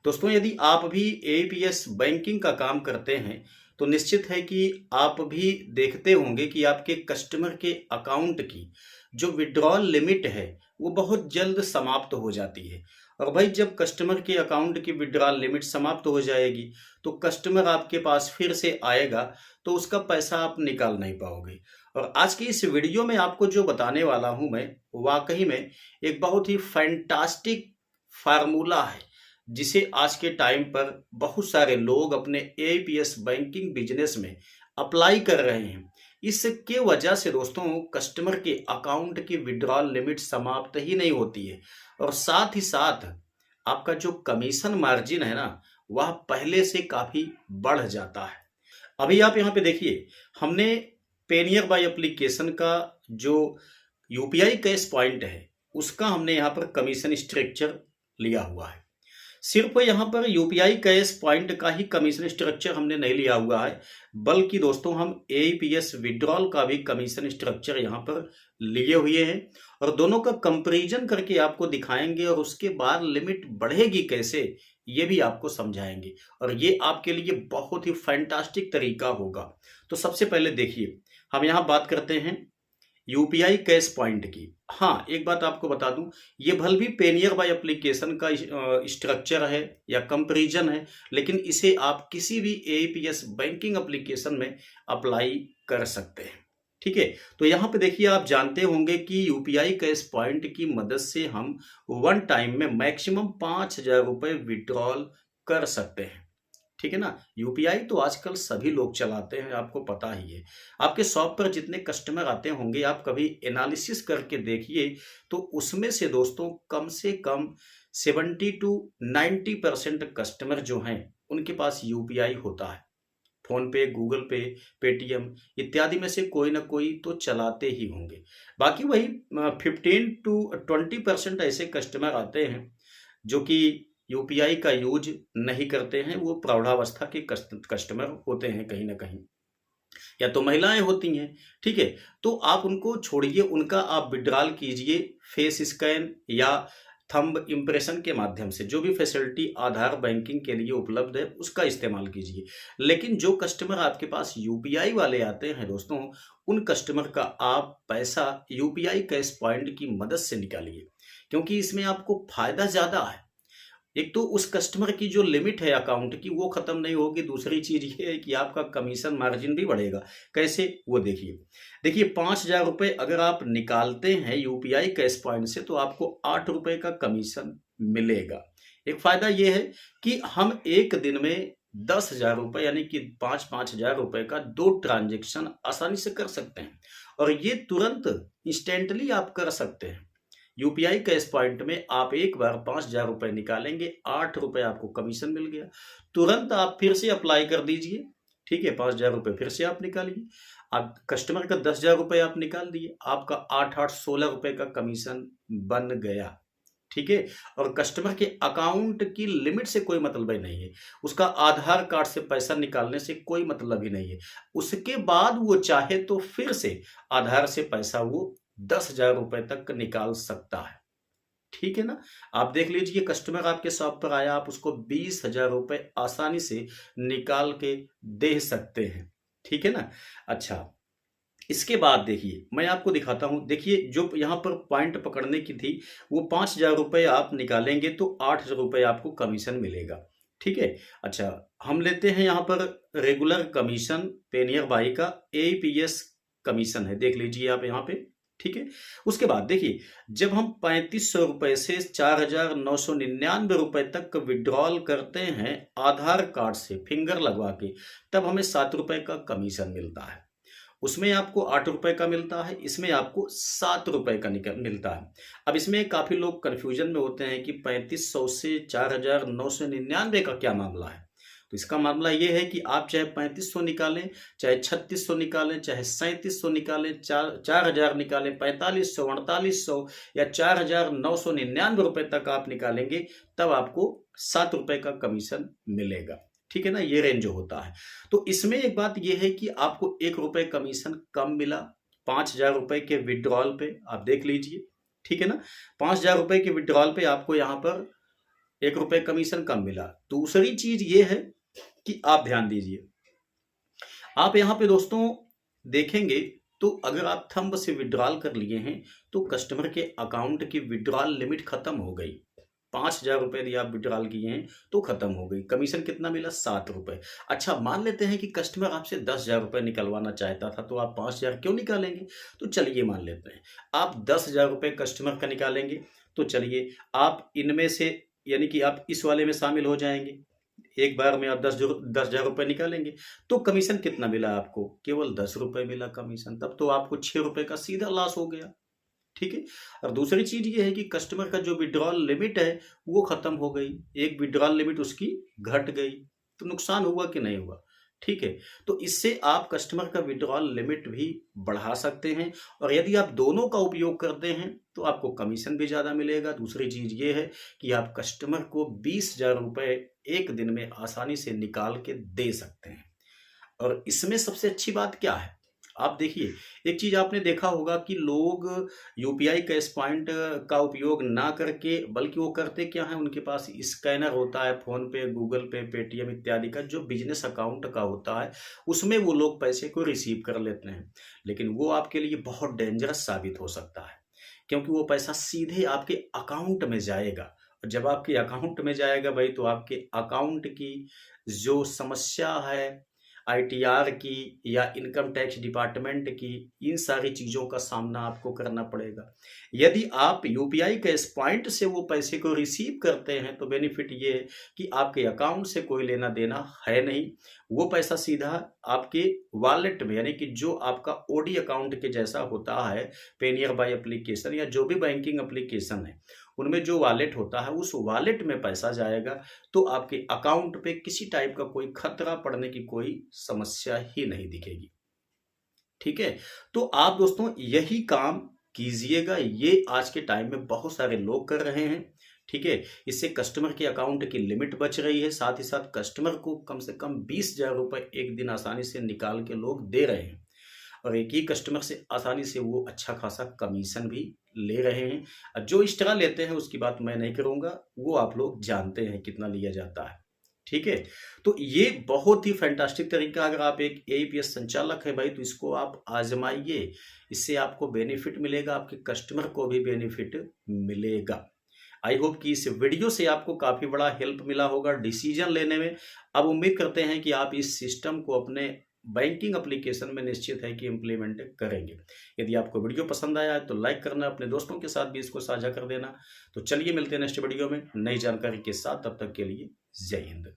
दोस्तों, यदि आप भी एपीएस बैंकिंग का काम करते हैं तो निश्चित है कि आप भी देखते होंगे कि आपके कस्टमर के अकाउंट की जो विड्रॉल लिमिट है वो बहुत जल्द समाप्त हो जाती है। और भाई, जब कस्टमर के अकाउंट की विड्रॉल लिमिट समाप्त हो जाएगी तो कस्टमर आपके पास फिर से आएगा, तो उसका पैसा आप निकाल नहीं पाओगे। और आज की इस वीडियो में आपको जो बताने वाला हूं मैं, वाकई में एक बहुत ही फैंटास्टिक फार्मूला है जिसे आज के टाइम पर बहुत सारे लोग अपने एपीएस बैंकिंग बिजनेस में अप्लाई कर रहे हैं। इसके वजह से दोस्तों, कस्टमर के अकाउंट की विड्रॉल लिमिट समाप्त ही नहीं होती है और साथ ही साथ आपका जो कमीशन मार्जिन है ना, वह पहले से काफी बढ़ जाता है। अभी आप यहाँ पे देखिए, हमने पेनियर बाय एप्लीकेशन का जो यूपीआई कैश पॉइंट है उसका हमने यहाँ पर कमीशन स्ट्रक्चर लिया हुआ है। सिर्फ यहाँ पर यूपीआई कैश पॉइंट का ही कमीशन स्ट्रक्चर हमने नहीं लिया हुआ है, बल्कि दोस्तों हम एपीएस विड्रॉल का भी कमीशन स्ट्रक्चर यहाँ पर लिए हुए हैं और दोनों का कंपैरिजन करके आपको दिखाएंगे और उसके बाद लिमिट बढ़ेगी कैसे ये भी आपको समझाएंगे और ये आपके लिए बहुत ही फैंटास्टिक तरीका होगा। तो सबसे पहले देखिए, हम यहाँ बात करते हैं यूपीआई कैश पॉइंट की। हाँ, एक बात आपको बता दूं, ये भले भी पेनियर बाय एप्लीकेशन का स्ट्रक्चर है या कंपैरिजन है, लेकिन इसे आप किसी भी एपीएस बैंकिंग एप्लीकेशन में अप्लाई कर सकते हैं। ठीक है, तो यहाँ पे देखिए, आप जानते होंगे कि यूपीआई कैश पॉइंट की मदद से हम वन टाइम में मैक्सिमम 5,000 रुपये विड्रॉल कर सकते हैं। ठीक है ना। यूपीआई तो आजकल सभी लोग चलाते हैं, आपको पता ही है। आपके शॉप पर जितने कस्टमर आते होंगे, आप कभी एनालिसिस करके देखिए तो उसमें से दोस्तों कम से कम 70 to 90% कस्टमर जो हैं उनके पास यूपीआई होता है। फोन पे, गूगल पे, पेटीएम इत्यादि में से कोई ना कोई तो चलाते ही होंगे। बाकी वही 15 to 20% ऐसे कस्टमर आते हैं जो कि यूपीआई का यूज नहीं करते हैं। वो प्रौढ़ावस्था के कस्टमर होते हैं कहीं ना कहीं, या तो महिलाएं होती हैं। ठीक है, तो आप उनको छोड़िए, उनका आप विड्रॉल कीजिए फेस स्कैन या थंब इम्प्रेशन के माध्यम से। जो भी फैसिलिटी आधार बैंकिंग के लिए उपलब्ध है उसका इस्तेमाल कीजिए। लेकिन जो कस्टमर आपके पास यूपीआई वाले आते हैं दोस्तों, उन कस्टमर का आप पैसा यूपीआई कैश पॉइंट की मदद से निकालिए, क्योंकि इसमें आपको फायदा ज्यादा है। एक तो उस कस्टमर की जो लिमिट है अकाउंट की वो खत्म नहीं होगी, दूसरी चीज ये है कि आपका कमीशन मार्जिन भी बढ़ेगा। कैसे, वो देखिए। देखिए, 5,000 रुपये अगर आप निकालते हैं यूपीआई कैश पॉइंट से तो आपको 8 रुपये का कमीशन मिलेगा। एक फायदा ये है कि हम एक दिन में 10,000 रुपये यानी कि 5,000 रुपये का 2 ट्रांजेक्शन आसानी से कर सकते हैं और ये तुरंत इंस्टेंटली आप कर सकते हैं। यूपीआई कैश पॉइंट में आप एक बार 5,000 रुपये निकालेंगे, 8 रुपये आपको कमीशन मिल गया। तुरंत आप फिर से अप्लाई कर दीजिए। ठीक है, 5,000 रुपये फिर से आप निकालिए। आप कस्टमर का 10,000 रुपये आप निकाल दिए, आपका 8-8 16 रुपये का कमीशन बन गया। ठीक है, और कस्टमर के अकाउंट की लिमिट से कोई मतलब ही नहीं है, उसका आधार कार्ड से पैसा निकालने से कोई मतलब ही नहीं है। उसके बाद वो चाहे तो फिर से आधार से पैसा वो 10,000 रुपए तक निकाल सकता है। ठीक है ना। आप देख लीजिए, कस्टमर आपके शॉप पर आया, आप उसको 20,000 रुपए आसानी से निकाल के दे सकते हैं। ठीक है ना। अच्छा, इसके बाद देखिए, मैं आपको दिखाता हूं। देखिए, जो यहाँ पर पॉइंट पकड़ने की थी वो 5,000 रुपये आप निकालेंगे तो 8 रुपये आपको कमीशन मिलेगा। ठीक है। अच्छा, हम लेते हैं यहाँ पर रेगुलर कमीशन। पेनियर बाई का एपीएस कमीशन है, देख लीजिए आप यहाँ पे। ठीक है, उसके बाद देखिए, जब हम 3,500 रुपए से 4,999 रुपए तक विड्रॉल करते हैं आधार कार्ड से फिंगर लगवा के, तब हमें 7 रुपए का कमीशन मिलता है। उसमें आपको 8 रुपए का मिलता है, इसमें आपको 7 रुपए का मिलता है। अब इसमें काफी लोग कंफ्यूजन में होते हैं कि 3,500 से 4,999 का क्या मामला है। तो इसका मामला ये है कि आप चाहे 3,500 निकालें, चाहे 3,600 निकालें, चाहे 3,700 निकालें, 4,000 निकालें, 4,500, 4,800 या 4,999 रुपए तक आप निकालेंगे, तब आपको 7 रुपए का कमीशन मिलेगा। ठीक है ना, ये रेंज जो होता है। तो इसमें एक बात यह है कि आपको 1 रुपए कमीशन कम मिला 5,000 रुपए के विड्रॉल पे। आप देख लीजिए। ठीक है ना, 5,000 रुपए के विड्रॉल पे आपको यहाँ पर 1 रुपए कमीशन कम मिला। दूसरी चीज ये है कि आप ध्यान दीजिए, आप यहाँ पे दोस्तों देखेंगे तो अगर आप थंब से विड्रॉल कर लिए हैं तो कस्टमर के अकाउंट की विड्रॉल लिमिट खत्म हो गई। 5,000 रुपए यदि आप विड्रॉल किए हैं तो खत्म हो गई। कमीशन कितना मिला? 7 रुपए। अच्छा, मान लेते हैं कि कस्टमर आपसे 10,000 रुपए निकलवाना चाहता था, तो आप 5,000 क्यों निकालेंगे? तो चलिए मान लेते हैं आप 10,000 रुपए कस्टमर का निकालेंगे, तो चलिए आप इनमें से यानी कि आप इस वाले में शामिल हो जाएंगे। एक बार में आप 10,000 रुपए निकालेंगे तो कमीशन कितना मिला आपको? केवल 10 रुपए मिला कमीशन। तब तो आपको 6 रुपए का सीधा लॉस हो गया। ठीक है। और दूसरी चीज ये है कि कस्टमर का जो विड्रॉल लिमिट है वो खत्म हो गई, एक विड्रॉल लिमिट उसकी घट गई, तो नुकसान हुआ कि नहीं हुआ? ठीक है। तो इससे आप कस्टमर का विड्रॉल लिमिट भी बढ़ा सकते हैं, और यदि आप दोनों का उपयोग करते हैं तो आपको कमीशन भी ज्यादा मिलेगा। दूसरी चीज ये है कि आप कस्टमर को 20,000 रुपए एक दिन में आसानी से निकाल के दे सकते हैं। और इसमें सबसे अच्छी बात क्या है, आप देखिए, एक चीज आपने देखा होगा कि लोग यूपीआई कैश पॉइंट का उपयोग ना करके बल्कि वो करते क्या है, उनके पास स्कैनर होता है, फोन पे, गूगल पे, पेटीएम इत्यादि का जो बिजनेस अकाउंट का होता है, उसमें वो लोग पैसे को रिसीव कर लेते हैं। लेकिन वो आपके लिए बहुत डेंजरस साबित हो सकता है, क्योंकि वो पैसा सीधे आपके अकाउंट में जाएगा। और जब आपके अकाउंट में जाएगा भाई, तो आपके अकाउंट की जो समस्या है आईटीआर की या इनकम टैक्स डिपार्टमेंट की, इन सारी चीज़ों का सामना आपको करना पड़ेगा। यदि आप यूपीआई कैश पॉइंट से वो पैसे को रिसीव करते हैं तो बेनिफिट ये है कि आपके अकाउंट से कोई लेना देना है नहीं, वो पैसा सीधा आपके वॉलेट में, यानी कि जो आपका ओडी अकाउंट के जैसा होता है, पेनियर बाय एप्लीकेशन या जो भी बैंकिंग एप्लीकेशन है उनमें जो वॉलेट होता है, उस वॉलेट में पैसा जाएगा। तो आपके अकाउंट पे किसी टाइप का कोई खतरा पड़ने की कोई समस्या ही नहीं दिखेगी। ठीक है। तो आप दोस्तों यही काम कीजिएगा, ये आज के टाइम में बहुत सारे लोग कर रहे हैं। ठीक है। इससे कस्टमर के अकाउंट की लिमिट बच रही है, साथ ही साथ कस्टमर को कम से कम 20,000 रुपए एक दिन आसानी से निकाल के लोग दे रहे हैं, और एक ही कस्टमर से आसानी से वो अच्छा खासा कमीशन भी ले रहे हैं। अब जो एक्स्ट्रा लेते हैं उसकी बात मैं नहीं करूंगा, वो आप लोग जानते हैं कितना लिया जाता है। ठीक है। तो ये बहुत ही फैंटास्टिक तरीका, अगर आप एक एईपीएस संचालक है भाई तो इसको आप आजमाइए, इससे आपको बेनिफिट मिलेगा, आपके कस्टमर को भी बेनिफिट मिलेगा। आई होप कि इस वीडियो से आपको काफ़ी बड़ा हेल्प मिला होगा डिसीजन लेने में। अब उम्मीद करते हैं कि आप इस सिस्टम को अपने बैंकिंग एप्लीकेशन में निश्चित है कि इम्प्लीमेंट करेंगे। यदि आपको वीडियो पसंद आया है तो लाइक करना, अपने दोस्तों के साथ भी इसको साझा कर देना। तो चलिए मिलते हैं नेक्स्ट वीडियो में नई जानकारी के साथ, तब तक के लिए जय हिंद।